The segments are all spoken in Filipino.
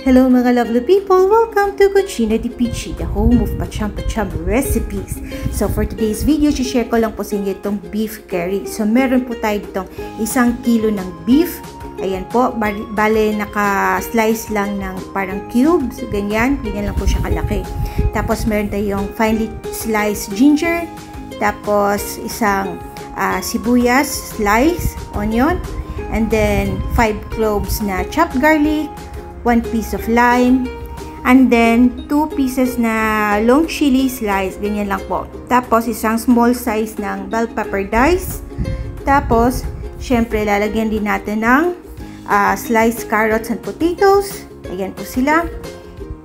Hello mga lovely people! Welcome to Cucina di Pichi, the home of pacham-pacham recipes. So for today's video, share ko lang po sa inyo itong beef curry. So meron po tayo ditong 1 kilo ng beef. Ayan po, bale naka-slice lang ng parang cubes, ganyan lang po siya kalaki. Tapos meron tayong finely sliced ginger, tapos isang sibuyas, slice, onion, and then 5 cloves na chopped garlic, 1 piece of lime, and then 2 pieces na long chili slice, ganyan lang po. Tapos isang small size ng bell pepper dice. Tapos syempre lalagyan din natin ng sliced carrots and potatoes. Ayan po sila.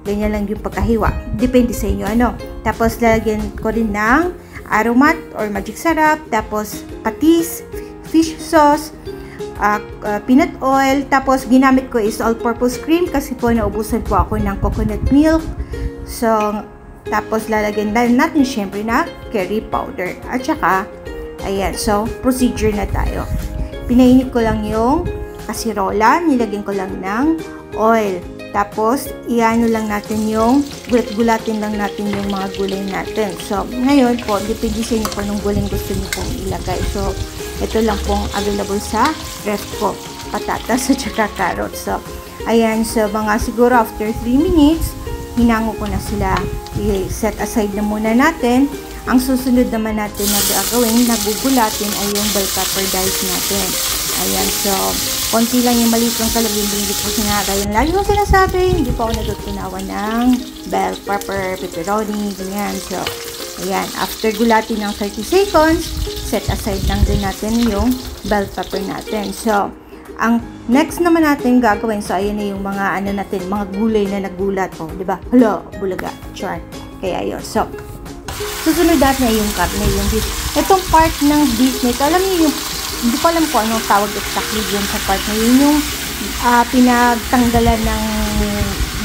Ganyan lang yung pagkahiwa. Depende sa inyo ano. Tapos lalagyan ko rin ng aromat or magic syrup. Tapos patis, fish sauce, peanut oil. Tapos ginamit ko is all-purpose cream kasi po naubusan po ako ng coconut milk. So tapos lalagyan natin syempre na curry powder. At saka ayan, so procedure na tayo. Pinainit ko lang yung kasirola, nilagyan ko lang ng oil. Tapos iano lang natin yung gulat-gulatin lang natin yung mga gulay natin. So ngayon po depende sa inyo kung anong gulay gusto niyo pong ilagay. So ito lang pong available sa ref ko, patatas at saka carrots. So ayan, so mga siguro after 3 minutes hinango ko na sila. I-set aside na muna natin. Ang susunod naman natin na gagawin na gugulatin ay yung bell pepper dice natin. Ayan, so konti lang yung maliit ng kalabing-bingit po sinaga. Yung lagi ko sinasabi, hindi po ako natutunawan ng bell pepper, pepperoni, ganyan. So ayan, after gulatin ng 30 seconds, set aside lang din natin yung bell pepper natin. So ang next naman natin gagawin, so ayan na yung mga ano natin, mga gulay na nagulat po, di ba? Hello, bulaga, chart. Kaya yun. So susunod natin na yung karne, yung beef. Itong part ng beef nito, alam niyo yung, hindi ko alam kung anong tawag exactly yun sa part na yun, yung pinagtanggalan ng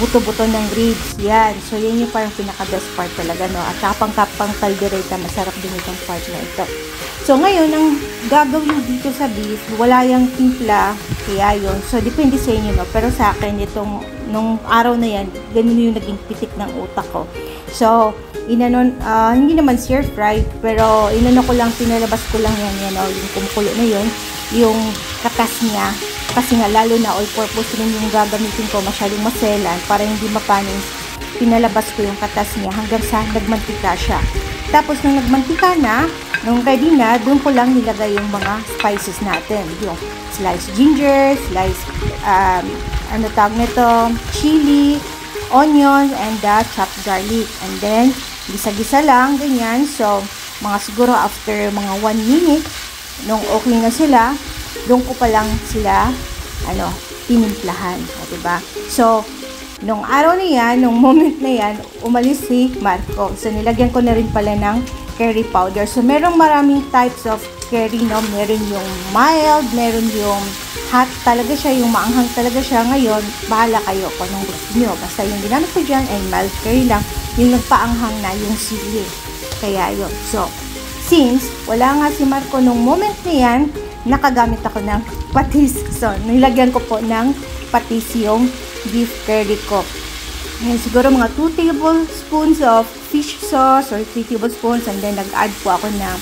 buto-buto ng ribs. Yan. So yan yung parang pinaka-best part talaga, no? At kapang-kapang kaldereta, masarap din itong part na ito. So ngayon, ang gagawin dito sa beef, wala yung timpla, kaya yun. So depende sa inyo, no? Pero sa akin, itong, nung araw na yan, ganun yung naging pitik ng utak ko. So, hindi naman stir fry, pero ko lang, pinalabas ko lang yan, yung kumukulo na yun, yung katas niya, kasi nga lalo na all purpose rin yung gagamitin ko, masyadong maselan, para hindi mapanis, pinalabas ko yung katas niya hanggang sa nagmantika siya. Tapos nung nagmantika na, nung ready na, doon ko lang nilagay yung mga spices natin, yung sliced ginger, sliced, ano tawag nito, chili, onions, and chopped garlic. And then gisa-gisa lang, ganyan. So, mga siguro after mga 1 minute, nung okay na sila, doon ko pa lang sila, tinimplahan. Diba? So, nung araw na yan, nung moment na yan, umalis si Marco. So, nilagyan ko na rin pala ng curry powder. So, merong maraming types of curry, no? Meron yung mild, meron yung hot talaga siya, yung maanghang talaga siya. Ngayon, bahala kayo kung anong gusto nyo. Basta yung ginamit ko dyan ay mild curry lang. Yung nagpaanghang na, yung sili. Kaya yun. So, since wala nga si Marco nung moment na yan, nakagamit ako ng patis. So, nilagyan ko po ng patis yung beef curry ko. Ngayon, siguro mga 2 tablespoons of fish sauce or 3 tablespoons, and then nag-add po ako ng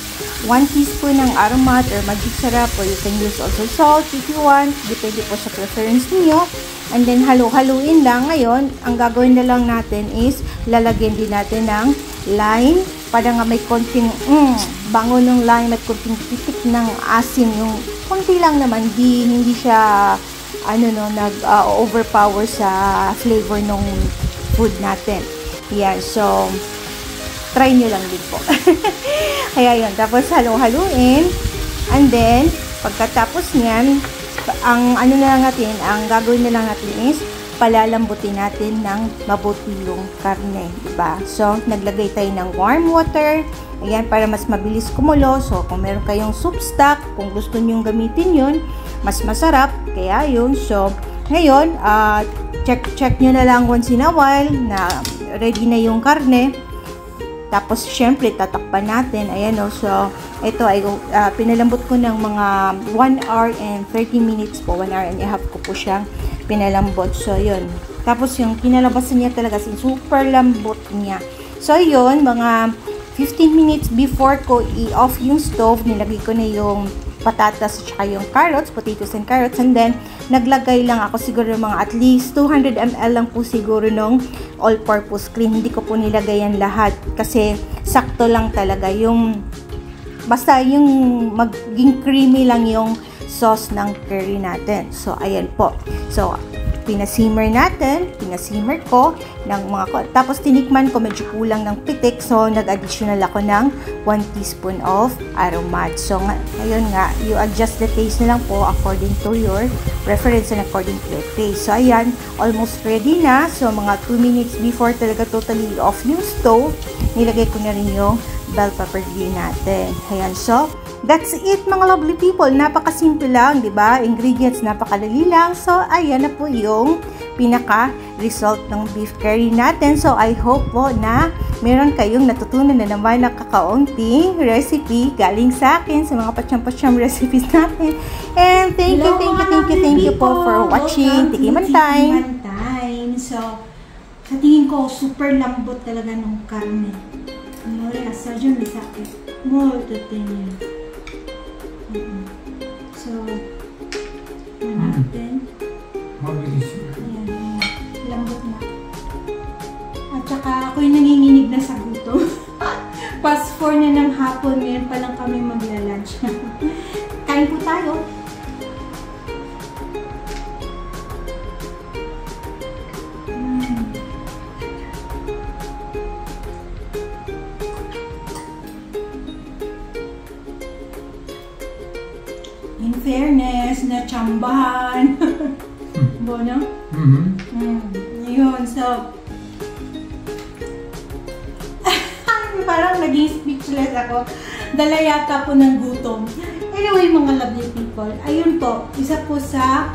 1 teaspoon ng aromat or magic syrup, or you can use also salt if you want. Depende po sa preference niyo. And then halo-haluin lang. Ngayon, ang gagawin na lang natin is lalagyan din natin ng lime para nga may konting bango ng lime at konting titik ng asin. Yung konti lang naman, hindi siya nag-overpower sa flavor ng food natin. Yan, so try nyo lang din po. Kaya yun, tapos halo-haluin, and then pagkatapos niyan, ang ang gagawin na lang natin is palalambutin natin ng mabuti yung karne, diba? So naglagay tayo ng warm water, ayan, para mas mabilis kumulo. So kung meron kayong soup stock, kung gusto niyo gamitin yun, mas masarap, kaya yun. So ngayon, check nyo na lang once in a while na ready na yung karne. Tapos, syempre, tatakpan natin. Ayan, o. So, ito ay pinalambot ko ng mga 1 hour and 30 minutes po. 1 hour and a half ko po siyang pinalambot. So, yun. Tapos yung kinalabasan niya talaga, super lambot niya. So, yun, mga 15 minutes before ko i-off yung stove, nilagay ko na yung patatas at saka yung carrots, potatoes and carrots, and then naglagay lang ako siguro mga at least 200 ml lang po siguro ng all-purpose cream. Hindi ko po nilagay yan lahat kasi sakto lang talaga yung basta yung maging creamy lang yung sauce ng curry natin. So ayan po. So pinasimmer ko ng mga, tapos tinikman ko medyo kulang ng pitik, so nag-additional ako ng 1 teaspoon of aromat. So ngayon nga, you adjust the taste na lang po according to your preference and according to your taste. So ayan, almost ready na. So mga 2 minutes before talaga totally off yung stove, nilagay ko na rin yung bell pepper green natin. Ayan, so that's it mga lovely people. Napakasimple lang, di ba? Ingredients napakadali lang. So ayan na po yung pinaka-result ng beef curry natin. So I hope po na meron kayong natutunan na naman na kakaunting recipe galing sa akin sa mga patsyam-patsyam recipes natin. And thank you po for watching Tikiman Time. So sa tingin ko super lambot talaga ng karne. Ano rin, asadyo may sakit. Molto tenyo. So, natin. Mabilis. Ayan, lambot na. At saka ako'y nanginginig na sa gutom. Past 4 na ng hapon, ngayon pa lang kami magla-lunch. Kain po tayo. In fairness, natsambahan. Bono? Yun, so parang naging speechless ako. Dala yata po ng gutom. Anyway, mga lovely people, ayun po, isa po sa,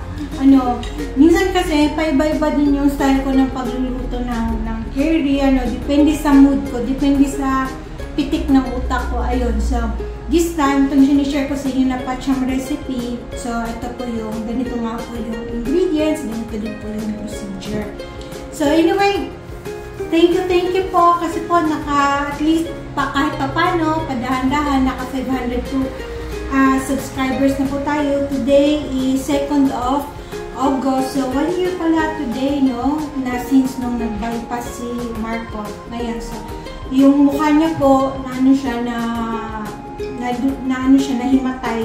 minsan kasi, paiba-iba din yung style ko ng pagluluto ng curry, depende sa mood ko, depende sa pitik ng utak ko, ayun. So, this time, itong sinishare ko sa inyo na patsyam recipe. So, ito po yung, ganito nga po yung ingredients, ganito din po yung procedure. So, anyway, thank you po, kasi po, at least, kahit pa paano, padahan-dahan, naka 502 subscribers na po tayo. Today is 2nd of August. So, 1 year pala today, no? Na since nung nag-bypass si Marco. Ayan, so, yung mukha niya po, nahimatay,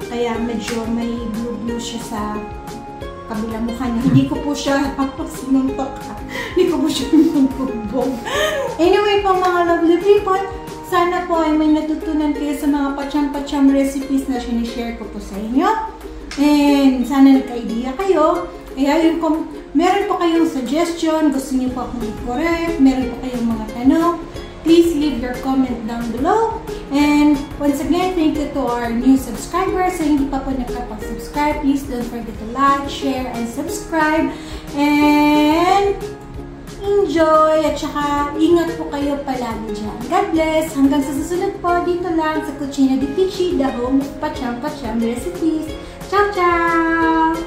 kaya medyo may blue siya sa kabilang mukha niya. Hindi ko po siya sinuntok. Hindi ko po siya sinuntubog. Anyway po mga lovely people, sana po ay may natutunan kayo sa mga patsyam-patsyam recipes na sinishare ko po sa inyo. And sana nagka-idea kayo. Kaya yun, kung meron po kayong suggestion, gusto niyo po akong i-correct, meron po kayong mga tanong, please leave your comment down below. And once again, thank you to our new subscribers. Sa hindi pa po nakapag-subscribe, please don't forget to like, share, and subscribe. And enjoy! At saka, ingat po kayo palagi dyan. God bless! Hanggang sa susunod po, dito lang sa Cucina di Pichi, the home of Patsyam-Patsyam recipes. Ciao, ciao!